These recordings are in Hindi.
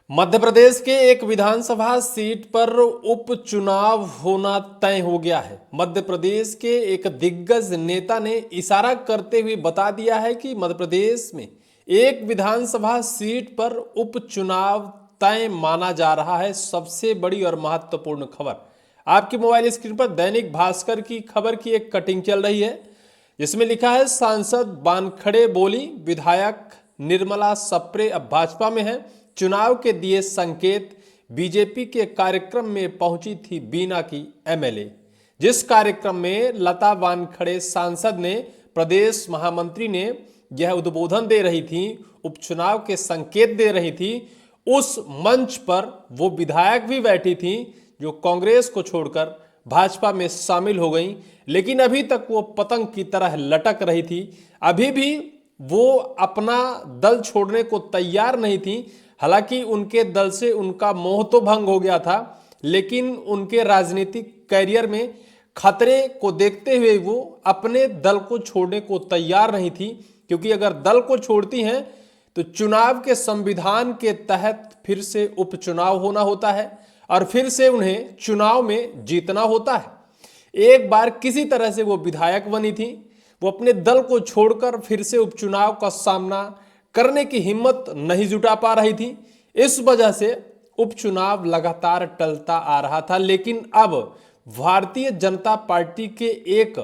मध्य प्रदेश के एक विधानसभा सीट पर उपचुनाव होना तय हो गया है। मध्य प्रदेश के एक दिग्गज नेता ने इशारा करते हुए बता दिया है कि मध्य प्रदेश में एक विधानसभा सीट पर उपचुनाव तय माना जा रहा है। सबसे बड़ी और महत्वपूर्ण खबर आपकी मोबाइल स्क्रीन पर दैनिक भास्कर की खबर की एक कटिंग चल रही है, जिसमें लिखा है सांसद वानखड़े बोली, विधायक निर्मला सप्रे अब भाजपा में है। चुनाव के दिए संकेत, बीजेपी के कार्यक्रम में पहुंची थी बीना की एमएलए। जिस कार्यक्रम में लता वानखड़े सांसद ने प्रदेश महामंत्री ने यह उद्बोधन दे रही थी, उपचुनाव के संकेत दे रही थी, उस मंच पर वो विधायक भी बैठी थी जो कांग्रेस को छोड़कर भाजपा में शामिल हो गई। लेकिन अभी तक वो पतंग की तरह लटक रही थी, अभी भी वो अपना दल छोड़ने को तैयार नहीं थी। हालांकि उनके दल से उनका मोह तो भंग हो गया था, लेकिन उनके राजनीतिक कैरियर में खतरे को देखते हुए वो अपने दल को छोड़ने को तैयार नहीं थी, क्योंकि अगर दल को छोड़ती हैं तो चुनाव के संविधान के तहत फिर से उपचुनाव होना होता है और फिर से उन्हें चुनाव में जीतना होता है। एक बार किसी तरह से वो विधायक बनी थी, वो अपने दल को छोड़कर फिर से उपचुनाव का सामना करने की हिम्मत नहीं जुटा पा रही थी। इस वजह से उपचुनाव लगातार टलता आ रहा था। लेकिन अब भारतीय जनता पार्टी के एक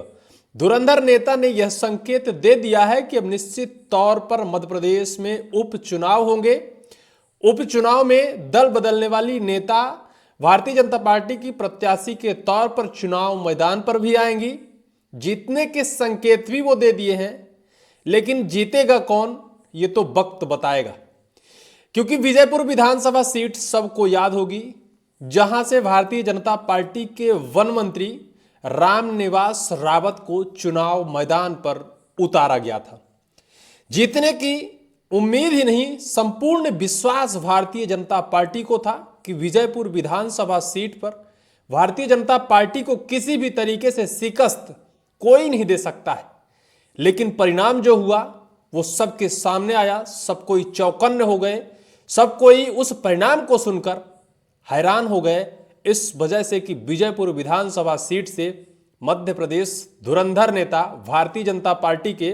धुरंधर नेता ने यह संकेत दे दिया है कि अब निश्चित तौर पर मध्य प्रदेश में उपचुनाव होंगे। उपचुनाव में दल बदलने वाली नेता भारतीय जनता पार्टी की प्रत्याशी के तौर पर चुनाव मैदान पर भी आएंगी। जीतने के संकेत भी वो दे दिए हैं, लेकिन जीतेगा कौन ये तो वक्त बताएगा। क्योंकि विजयपुर विधानसभा सीट सबको याद होगी, जहां से भारतीय जनता पार्टी के वन मंत्री रामनिवास रावत को चुनाव मैदान पर उतारा गया था। जीतने की उम्मीद ही नहीं, संपूर्ण विश्वास भारतीय जनता पार्टी को था कि विजयपुर विधानसभा सीट पर भारतीय जनता पार्टी को किसी भी तरीके से शिकस्त कोई नहीं दे सकता है। लेकिन परिणाम जो हुआ वो सबके सामने आया, सब कोई चौकन्ने हो गए, सब कोई उस परिणाम को सुनकर हैरान हो गए, इस वजह से कि विजयपुर विधानसभा सीट से मध्य प्रदेश धुरंधर नेता भारतीय जनता पार्टी के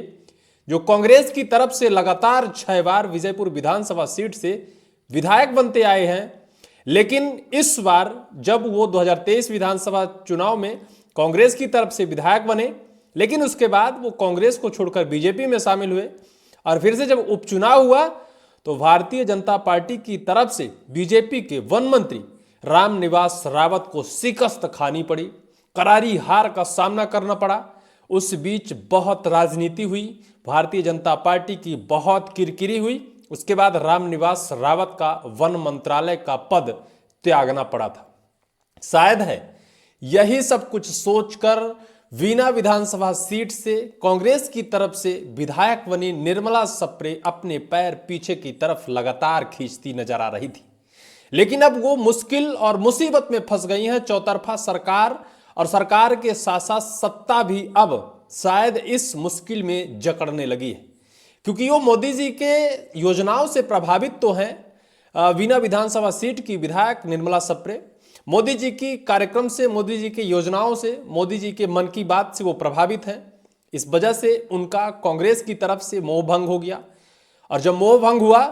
जो कांग्रेस की तरफ से लगातार 6 बार विजयपुर विधानसभा सीट से विधायक बनते आए हैं, लेकिन इस बार जब वो 2023 विधानसभा चुनाव में कांग्रेस की तरफ से विधायक बने, लेकिन उसके बाद वो कांग्रेस को छोड़कर बीजेपी में शामिल हुए और फिर से जब उपचुनाव हुआ तो भारतीय जनता पार्टी की तरफ से बीजेपी के वन मंत्री रामनिवास रावत को शिकस्त खानी पड़ी, करारी हार का सामना करना पड़ा। उस बीच बहुत राजनीति हुई, भारतीय जनता पार्टी की बहुत किरकिरी हुई। उसके बाद रामनिवास रावत का वन मंत्रालय का पद त्यागना पड़ा था। शायद है यही सब कुछ सोचकर बीना विधानसभा सीट से कांग्रेस की तरफ से विधायक बनी निर्मला सप्रे अपने पैर पीछे की तरफ लगातार खींचती नजर आ रही थी। लेकिन अब वो मुश्किल और मुसीबत में फंस गई हैं। चौतरफा सरकार और सरकार के साथ साथ सत्ता भी अब शायद इस मुश्किल में जकड़ने लगी है, क्योंकि वो मोदी जी के योजनाओं से प्रभावित तो हैं। बीना विधानसभा सीट की विधायक निर्मला सप्रे मोदी जी की कार्यक्रम से, मोदी जी की योजनाओं से, मोदी जी के मन की बात से वो प्रभावित हैं। इस वजह से उनका कांग्रेस की तरफ से मोह भंग हो गया, और जब मोह भंग हुआ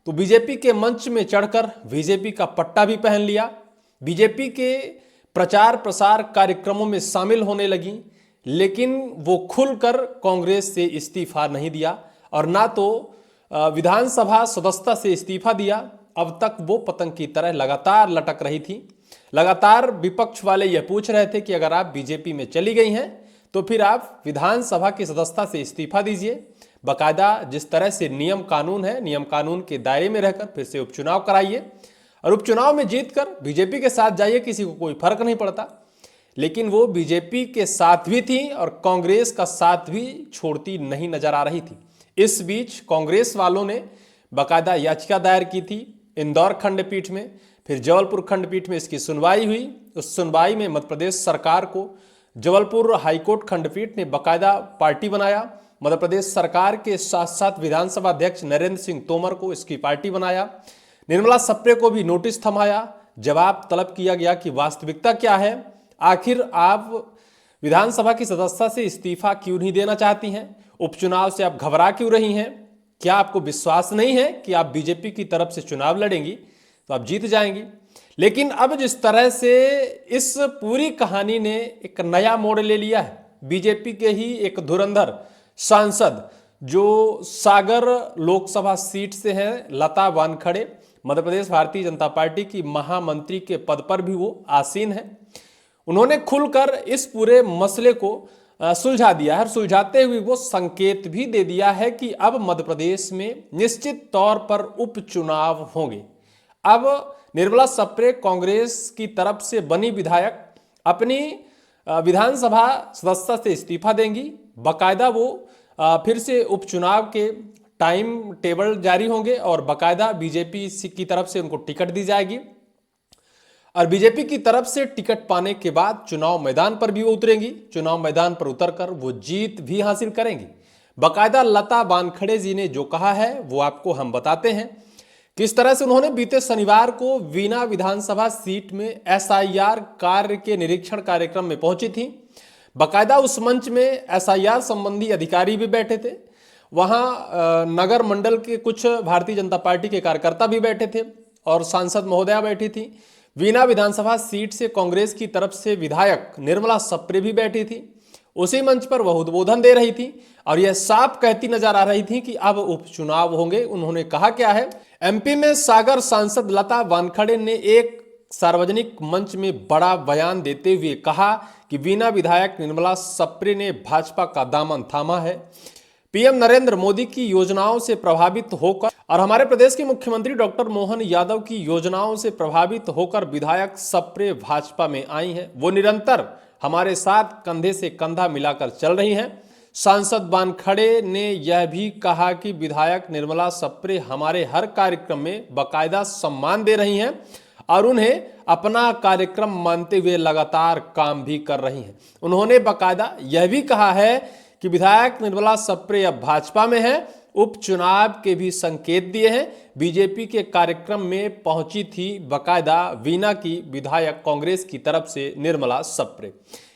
तो बीजेपी के मंच में चढ़कर बीजेपी का पट्टा भी पहन लिया, बीजेपी के प्रचार प्रसार कार्यक्रमों में शामिल होने लगी। लेकिन वो खुलकर कांग्रेस से इस्तीफा नहीं दिया और ना तो विधानसभा सदस्यता से इस्तीफा दिया। अब तक वो पतंग की तरह लगातार लटक रही थी। लगातार विपक्ष वाले यह पूछ रहे थे कि अगर आप बीजेपी में चली गई हैं तो फिर आप विधानसभा की सदस्यता से इस्तीफा दीजिए, बाकायदा जिस तरह से नियम कानून है, नियम कानून के दायरे में रहकर फिर से उपचुनाव कराइए और उपचुनाव में जीतकर बीजेपी के साथ जाइए, किसी को कोई फर्क नहीं पड़ता। लेकिन वो बीजेपी के साथ भी थी और कांग्रेस का साथ भी छोड़ती नहीं नजर आ रही थी। इस बीच कांग्रेस वालों ने बाकायदा याचिका दायर की थी इंदौर खंडपीठ में, फिर जबलपुर खंडपीठ में इसकी सुनवाई हुई। उस सुनवाई में मध्य प्रदेश सरकार को जबलपुर हाईकोर्ट खंडपीठ ने बाकायदा पार्टी बनाया। मध्य प्रदेश सरकार के साथ साथ विधानसभा अध्यक्ष नरेंद्र सिंह तोमर को इसकी पार्टी बनाया। निर्मला सप्रे को भी नोटिस थमाया। जवाब तलब किया गया कि वास्तविकता क्या है, आखिर आप विधानसभा की सदस्यता से इस्तीफा क्यों नहीं देना चाहती हैं, उपचुनाव से आप घबरा क्यों रही हैं, क्या आपको विश्वास नहीं है कि आप बीजेपी की तरफ से चुनाव लड़ेंगी तो आप जीत जाएंगी। लेकिन अब जिस तरह से इस पूरी कहानी ने एक नया मोड़ ले लिया है, बीजेपी के ही एक धुरंधर सांसद जो सागर लोकसभा सीट से हैं, लता वानखड़े, मध्य प्रदेश भारतीय जनता पार्टी की महामंत्री के पद पर भी वो आसीन है, उन्होंने खुलकर इस पूरे मसले को सुलझा दिया है और सुलझाते हुए वो संकेत भी दे दिया है कि अब मध्य प्रदेश में निश्चित तौर पर उपचुनाव होंगे। अब निर्मला सप्रे कांग्रेस की तरफ से बनी विधायक अपनी विधानसभा सदस्यता से इस्तीफा देंगी, बाकायदा वो फिर से उपचुनाव के टाइम टेबल जारी होंगे और बाकायदा बीजेपी की तरफ से उनको टिकट दी जाएगी और बीजेपी की तरफ से टिकट पाने के बाद चुनाव मैदान पर भी वो उतरेंगी। चुनाव मैदान पर उतरकर वो जीत भी हासिल करेंगी। बाकायदा लता वानखड़े जी ने जो कहा है वो आपको हम बताते हैं। किस तरह से उन्होंने बीते शनिवार को वीना विधानसभा सीट में एसआईआर कार्य के निरीक्षण कार्यक्रम में पहुंची थी। बाकायदा उस मंच में एसआईआर संबंधी अधिकारी भी बैठे थे, वहां नगर मंडल के कुछ भारतीय जनता पार्टी के कार्यकर्ता भी बैठे थे और सांसद महोदया बैठी थी। वीना विधानसभा सीट से कांग्रेस की तरफ से विधायक निर्मला सप्रे भी बैठी थी। उसी मंच पर वह उद्बोधन दे रही थी और यह साफ कहती नजर आ रही थी कि अब उपचुनाव होंगे। उन्होंने कहा क्या है, एमपी में सागर सांसद लता वानखड़े ने एक सार्वजनिक मंच में बड़ा बयान देते हुए कहा कि वीना विधायक निर्मला सप्रे ने भाजपा का दामन थामा है। पीएम नरेंद्र मोदी की योजनाओं से प्रभावित होकर और हमारे प्रदेश के मुख्यमंत्री डॉक्टर मोहन यादव की योजनाओं से प्रभावित होकर विधायक सप्रे भाजपा में आई हैं। वो निरंतर हमारे साथ कंधे से कंधा मिलाकर चल रही हैं। सांसद वानखड़े ने यह भी कहा कि विधायक निर्मला सप्रे हमारे हर कार्यक्रम में बाकायदा सम्मान दे रही हैं और उन्हें अपना कार्यक्रम मानते हुए लगातार काम भी कर रही हैं। उन्होंने बाकायदा यह भी कहा है कि विधायक निर्मला सप्रे अब भाजपा में है। उपचुनाव के भी संकेत दिए हैं। बीजेपी के कार्यक्रम में पहुंची थी बाकायदा वीना की विधायक कांग्रेस की तरफ से निर्मला सप्रे।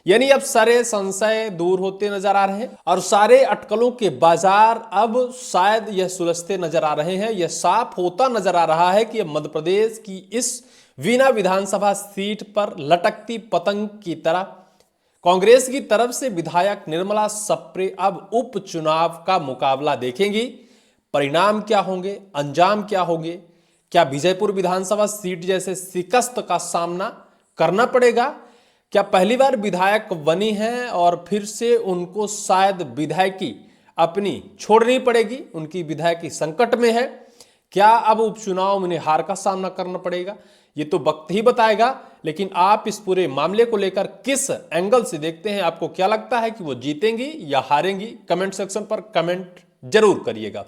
यानी अब सारे संशय दूर होते नजर आ रहे हैं और सारे अटकलों के बाजार अब शायद यह सुलझते नजर आ रहे हैं। यह साफ होता नजर आ रहा है कि मध्य प्रदेश की इस वीना विधानसभा सीट पर लटकती पतंग की तरह कांग्रेस की तरफ से विधायक निर्मला सप्रे अब उपचुनाव का मुकाबला देखेंगी। परिणाम क्या होंगे, अंजाम क्या होंगे, क्या विजयपुर विधानसभा सीट जैसे शिकस्त का सामना करना पड़ेगा, क्या पहली बार विधायक बनी हैं और फिर से उनको शायद विधायकी अपनी छोड़नी पड़ेगी, उनकी विधायकी संकट में है, क्या अब उपचुनाव में उन्हें हार का सामना करना पड़ेगा, ये तो वक्त ही बताएगा। लेकिन आप इस पूरे मामले को लेकर किस एंगल से देखते हैं, आपको क्या लगता है कि वो जीतेंगी या हारेंगी, कमेंट सेक्शन पर कमेंट जरूर करिएगा।